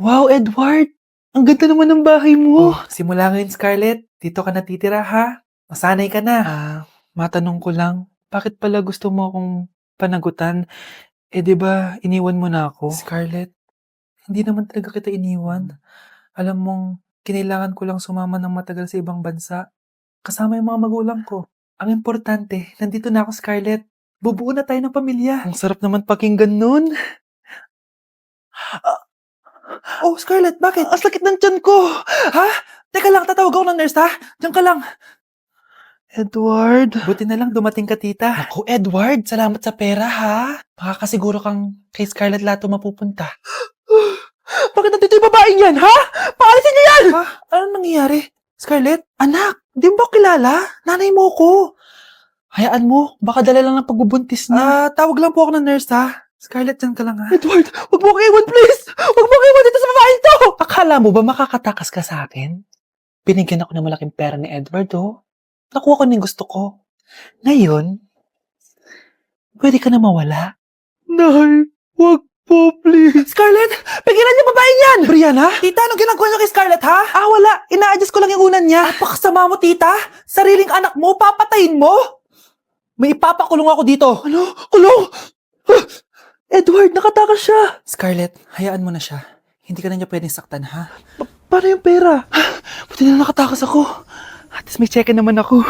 Wow, Edward! Ang ganda naman ng bahay mo. Oh, simula ngayon, Scarlett. Dito ka natitira, ha? Masanay ka na. Matanong ko lang, bakit pala gusto mo akong panagutan? Eh, di ba, iniwan mo na ako? Scarlett, hindi naman talaga kita iniwan. Alam mong, kinailangan ko lang sumama ng matagal sa ibang bansa. Kasama yung mga magulang ko. Ang importante, nandito na ako, Scarlett. Bubuo na tayo ng pamilya. Ang sarap naman pakinggan nun. Oh, Scarlett, bakit? Ang sakit ng tiyan ko! Ha? Teka lang, tatawag ako ng nurse, ha? Diyan ka lang. Edward. Buti na lang dumating ka, tita. Naku, Edward, salamat sa pera, ha? Makakasiguro kang kay Scarlett Lato mapupunta. Bakit nandito yung babaeng yan, ha? Paalisin niyo yan! Ha? Anong nangyayari? Scarlett? Anak, di mo ba kilala? Nanay mo ko. Hayaan mo, baka dala lang ng pagbubuntis niya. Tawag lang po ako ng nurse, ha? Scarlett, dyan ka lang, ha? Edward, wag mo akong iwan, please! Wag mo akong iwan dito sa babaeng to! Akala mo ba makakatakas ka sa akin? Binigyan ako ng malaking pera ni Edward, oh. Nakuha ko na yung gusto ko. Ngayon, pwede ka na mawala. Nay, wag po, please. Scarlett, pigilan niyo babaeng yan! Brianna? Tita, anong ginagawa niyo kay Scarlett, ha? Wala. Ina-adjust ko lang yung unan niya. Napakasama mo, tita! Sariling anak mo, papatayin mo! May ipapakulong ako dito. Ano? Kulong! Edward, nakatakas siya. Scarlett, hayaan mo na siya. Hindi ka na niya pwedeng saktan, ha? Paano yung pera? Buti na nakatakas ako. At least may cheque naman ako.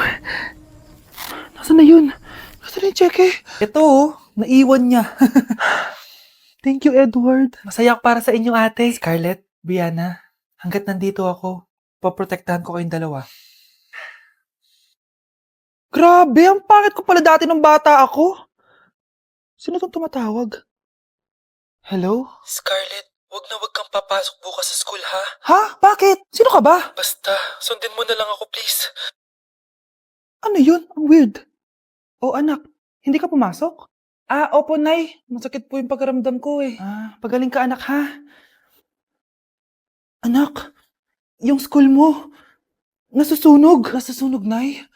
Nasaan na yun? Nasaan na yung cheque? Ito, oh, naiwan niya. Thank you, Edward. Masaya ako para sa inyo, ate. Scarlett, Brianna, hanggat nandito ako, poprotektahan ko kayong dalawa. Grabe, ang pangit ko pala dati nung bata ako. Sino tong tumatawag? Hello? Scarlett, wag kang papasok bukas sa school, ha? Ha? Bakit? Sino ka ba? Basta, sundin mo na lang ako, please. Ano yun? Ang weird. Oh, anak, hindi ka pumasok? Opo, Nay. Masakit po yung pagkaramdam ko, eh. Pagaling ka, anak, ha? Anak, yung school mo, nasusunog. Nasusunog, Nay?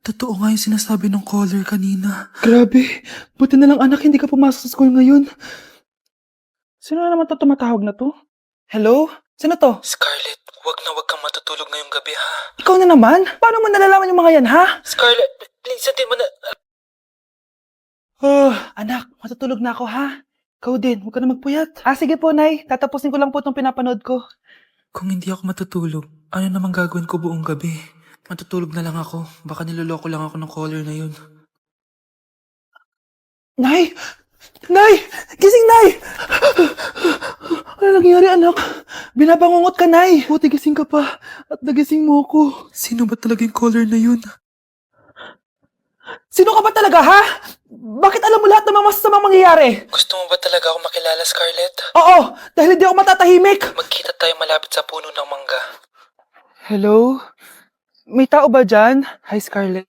Totoo nga yung sinasabi ng caller kanina. Grabe, buti na lang, anak, hindi ka pumasok sa school ngayon. Sino na naman to tumatawag na to? Hello? Sino to? Scarlett, wag kang matutulog ngayong gabi, ha? Ikaw na naman? Paano mo nalalaman yung mga yan, ha? Scarlett, please, hindi mo na... Anak, matutulog na ako, ha? Ikaw din, huwag ka na magpuyat. Sige po, Nay. Tatapusin ko lang po itong pinapanood ko. Kung hindi ako matutulog, ano namang gagawin ko buong gabi? Matutulog na lang ako. Baka niloloko lang ako ng caller na yun. Nay! Nay! Gising, Nay! Ano nangyari, anak? Binabangungot ka, Nay. Buti gising ka pa. At nagising mo ko. Sino ba talaga yung caller na yun? Sino ka ba talaga, ha? Bakit alam mo lahat ng mga masasamang mangyayari? Gusto mo ba talaga ako makilala, Scarlett? Oo, dahil hindi ako matatahimik. Magkita tayo malapit sa puno ng mangga. Hello? May tao ba dyan? Hi, Scarlett.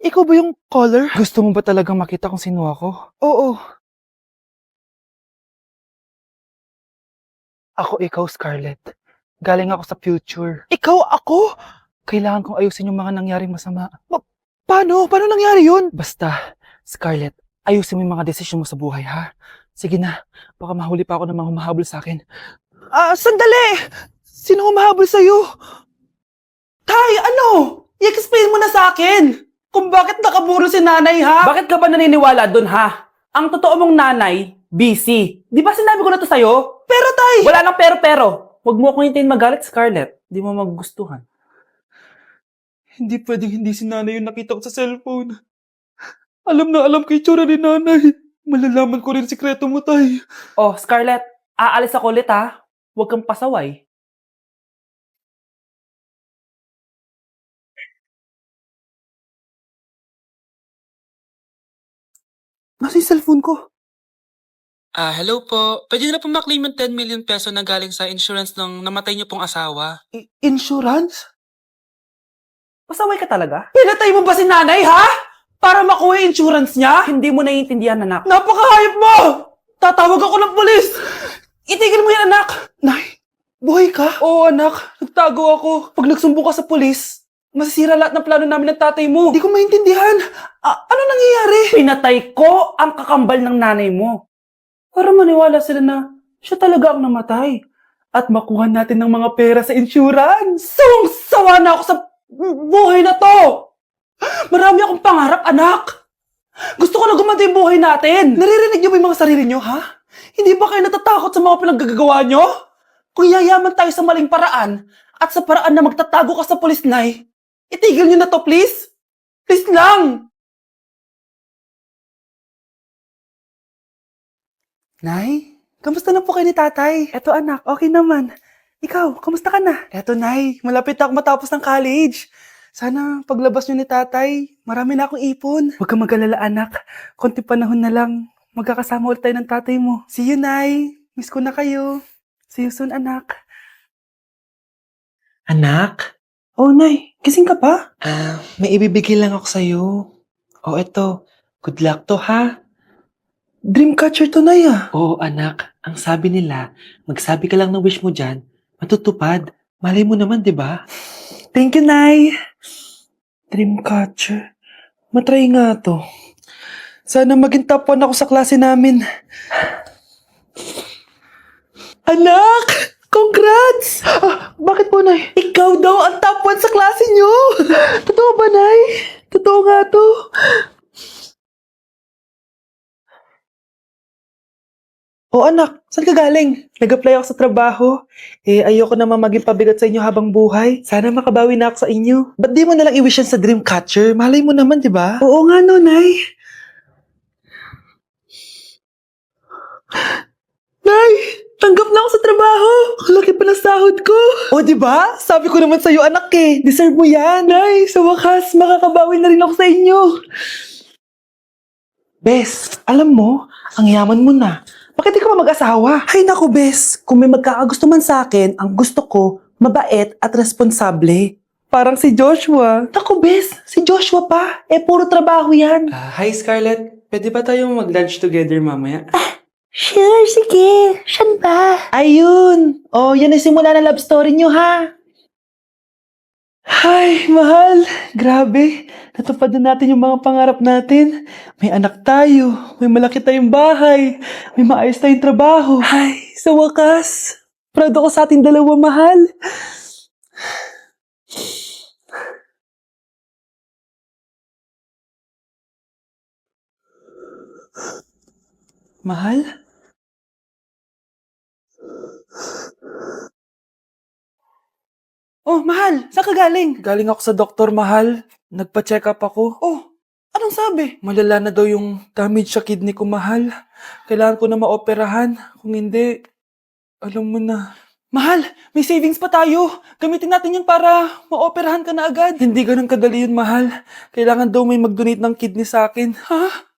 Ikaw ba yung caller? Gusto mo ba talagang makita kung sino ako? Oo. Ako ikaw, Scarlett. Galing ako sa future. Ikaw ako? Kailangan kong ayusin yung mga nangyaring masama. Paano? Paano nangyari yun? Basta, Scarlett, ayusin mo yung mga desisyon mo sa buhay, ha? Sige na, baka mahuli pa ako ng mga humahabol sa akin. Sandali! Sino humahabol sa'yo? Tay, ano? I-explain mo na sa akin! Kung bakit nakaburo si nanay, ha? Bakit ka ba naniniwala dun, ha? Ang totoo mong nanay, busy. Di ba sinabi ko na to sa'yo? Pero tay! Wala nang pero. Huwag mo akong hintayin magalit, Scarlett. Di mo magugustuhan. Hindi pwedeng hindi si nanay yung nakita ko sa cellphone. Alam na alam ko yung tsura ni nanay. Malalaman ko rin sikreto mo, tay. Oh, Scarlett, aalis ako ulit, ha? Huwag kang pasaway. Nasa yung cellphone ko? Hello po. Pwede na po maklaim yung 10 million peso na galing sa insurance ng namatay niyo pong asawa. Insurance? Pasaway ka talaga? Pinatay mo ba si nanay, ha? Para makuha yung insurance niya? Hindi mo naiintindihan, anak. Napakahayop mo! Tatawag ako ng pulis! Itigil mo yan, anak! Nay, buhay ka? Oo, anak. Nagtago ako. Pag nagsumbong ka sa pulis, masisira lahat ng plano namin ng tatay mo. Hindi ko maintindihan. Ano nangyayari? Pinatay ko ang kakambal ng nanay mo. Para maniwala sila na siya talaga ang namatay. At makuha natin ng mga pera sa insurance. Sawang-sawa na ako sa buhay na to. Marami akong pangarap, anak. Gusto ko na gumanda yung buhay natin. Naririnig niyo ba yung mga sarili niyo, ha? Hindi ba kayo natatakot sa mga pinaggagawa niyo? Kung yayaman tayo sa maling paraan at sa paraan na magtatago ka sa pulis, Nay, itigil niyo na to, please. Please lang. Nay, kamusta na po kayo ni tatay? Eto anak, okay naman. Ikaw, kamusta ka na? Eto Nay, malapit na ako matapos ng college. Sana paglabas niyo ni tatay, marami na akong ipon. Huwag kang mag-alala anak, konti panahon na lang. Magkakasama ulit tayo ng tatay mo. See you Nay, miss ko na kayo. See you soon anak. Anak, Oh Nay, gising ka pa? may ibibigay lang ako sa'yo. O eto, good luck to ha. Dreamcatcher to Nay ah. Oo anak, ang sabi nila, magsabi ka lang ng wish mo dyan, matutupad. Malay mo naman, di ba? Thank you Nay. Dreamcatcher. Matry nga to. Sana maging top 1 ako sa klase namin. Anak! Congrats! Bakit po, Nay? Ikaw daw ang top 1 sa klase niyo! Totoo ba, Nay? Totoo nga to. O anak, saan ka galing? Nag-apply ako sa trabaho. Ayoko naman maging pabigat sa inyo habang buhay. Sana makabawi na ako sa inyo. Ba't di mo nalang i-wish yan sa Dreamcatcher? Malay mo naman, di ba? Oo nga no, Nay. Nay! Tanggap na ako sa trabaho! Ang laki pa ng sahod ko! O, di ba? Sabi ko naman sa'yo, anak eh. Deserve mo yan. Nay, sa wakas, makakabawi na rin ako sa inyo. Bes, alam mo, ang yaman mo na. Bakit di ka pa mag-asawa? Ay naku, Bes. Kung may magkakagusto man sa akin, ang gusto ko, mabait at responsable. Parang si Joshua. Naku, Bes. Si Joshua pa. Puro trabaho yan. Hi Scarlett, pwede ba tayong mag-lunch together mamaya? Sure, sige. Saan ba? Ayun. Oh, yan ang simula ng love story niyo, ha? Ay, mahal. Grabe. Natupad na natin yung mga pangarap natin. May anak tayo. May malaki tayong bahay. May maayos tayong trabaho. Ay, sa wakas. Proud ako sa ating dalawa, mahal. Mahal? Oh, mahal! Saan ka galing? Galing ako sa doktor, mahal. Nagpa-check up ako. Oh, anong sabi? Malala na daw yung damage sa kidney ko, mahal. Kailangan ko na maoperahan. Kung hindi, alam mo na. Mahal, may savings pa tayo. Gamitin natin yun para maoperahan ka na agad. Hindi ganun kadali yun, mahal. Kailangan daw may mag-donate ng kidney sa akin. Ha?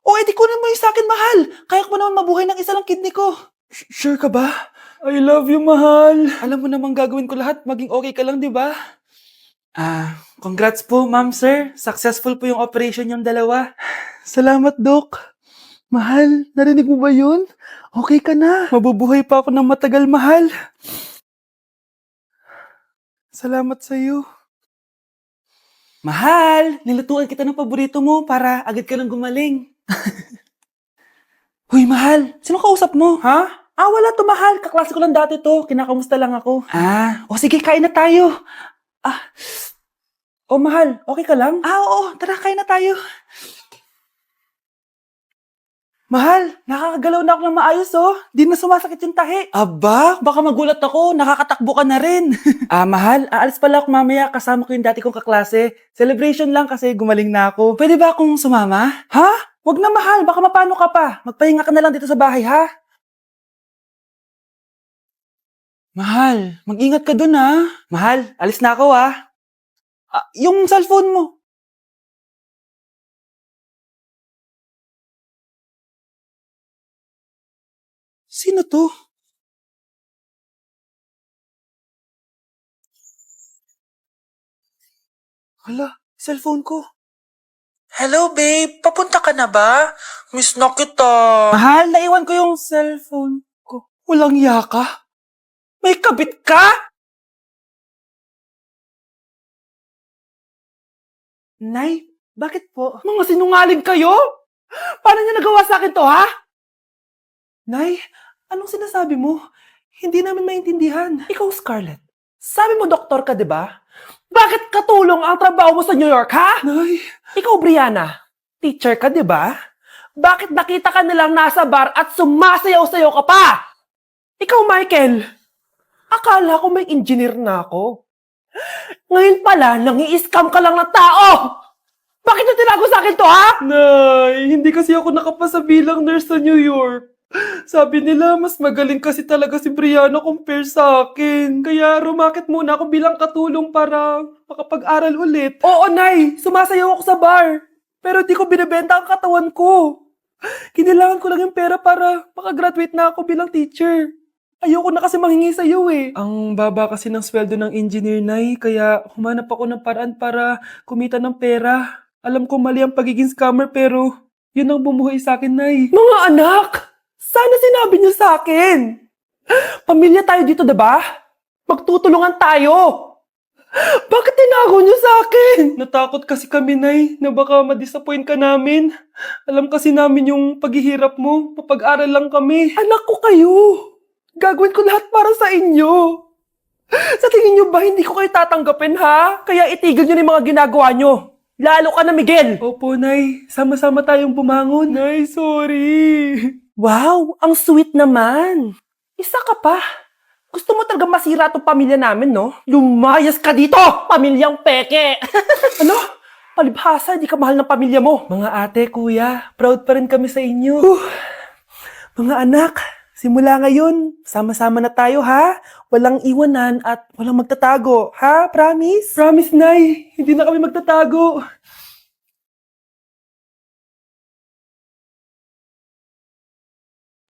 O, edi kunin mo yung sa akin, mahal. Kaya ko pa naman mabuhay ng isa lang kidney ko. Sure ka ba? I love you, mahal. Alam mo namang gagawin ko lahat. Maging okay ka lang, di ba? Congrats po, ma'am, sir. Successful po yung operation yung dalawa. Salamat, Doc. Mahal, narinig mo ba yun? Okay ka na. Mabubuhay pa ako ng matagal, mahal. Salamat sa'yo. Mahal, nilutuan kita ng paborito mo para agad ka nang gumaling. Huy, mahal. Sino kausap mo? Ha? Wala to, mahal. Kaklase ko lang dati to. Kinakamusta lang ako. O sige, kain na tayo. Mahal. Okay ka lang? Oo. Tara, kain na tayo. Mahal, nakakagalaw na ako ng maayos, oh. Di na sumasakit yung tahi. Aba, baka magulat ako. Nakakatakbo ka na rin. Mahal, aalis pala ako mamaya. Kasama ko yung dati kong kaklase. Celebration lang kasi gumaling na ako. Pwede ba akong sumama? Ha? Wag na, mahal. Baka mapano ka pa. Magpahinga ka na lang dito sa bahay, ha? Mahal, mag-ingat ka dun, ha? Mahal, alis na ako, ha? Yung cellphone mo. Sino to? Hala, cellphone ko. Hello babe, papunta ka na ba? Miss na kita. Mahal, naiwan ko yung cellphone ko. Walang yaka? May kabit ka? Nay, bakit po? Mga sinungaling kayo? Paano niya nagawa sa akin to, ha? Nay, Anong sinasabi mo? Hindi namin maintindihan. Ikaw, Scarlett, sabi mo doktor ka, di ba? Bakit katulong ang trabaho mo sa New York, ha? Nay, Ikaw, Brianna, teacher ka, di ba? Bakit nakita ka nilang nasa bar at sumasayaw-sayaw ka pa? Ikaw, Michael, akala ko may engineer na ako. Ngayon pala, nangi-scam ka lang ng tao! Bakit yung tinago sa akin to, ha? Nay, hindi kasi ako nakapasa bilang nurse sa New York. Sabi nila, mas magaling kasi talaga si Brianna compare sa akin. Kaya rumakit muna ako bilang katulong para makapag-aral ulit. Oo, Nay, sumasayaw ako sa bar. Pero di ko binibenta ang katawan ko. Kinilangan ko lang yung pera para makagraduate na ako bilang teacher. Ayoko na kasi manghingi sa iyo eh. Ang baba kasi ng sweldo ng engineer, Nay, kaya humanap ako ng paraan para kumita ng pera. Alam ko mali ang pagiging scammer pero yun ang bumuhay sa akin, Nay. Mga anak, sana sinabi niyo sa akin. Pamilya tayo dito, diba? Magtutulungan tayo. Bakit tinago niyo sa akin? Natakot kasi kami, Nay, na baka ma-disappoint ka namin. Alam kasi namin yung paghihirap mo. Mapag-aral lang kami. Anak ko kayo. Gagawin ko lahat para sa inyo. Sa tingin niyo ba hindi ko kayo tatanggapin, ha? Kaya itigil niyo na yung mga ginagawa niyo. Lalo ka na, Miguel. Opo, Nay. Sama-sama tayong bumangon. Nay, sorry. Wow, ang sweet naman. Isa ka pa. Gusto mo talaga masira itong pamilya namin, no? Lumayas ka dito, pamilyang peke. Ano? Palibhasa, di ka mahal ng pamilya mo. Mga ate, kuya, proud pa rin kami sa inyo. Mga anak, simula ngayon, sama-sama na tayo, ha? Walang iwanan at walang magtatago, ha? Promise? Promise, Nay. Hindi na kami magtatago.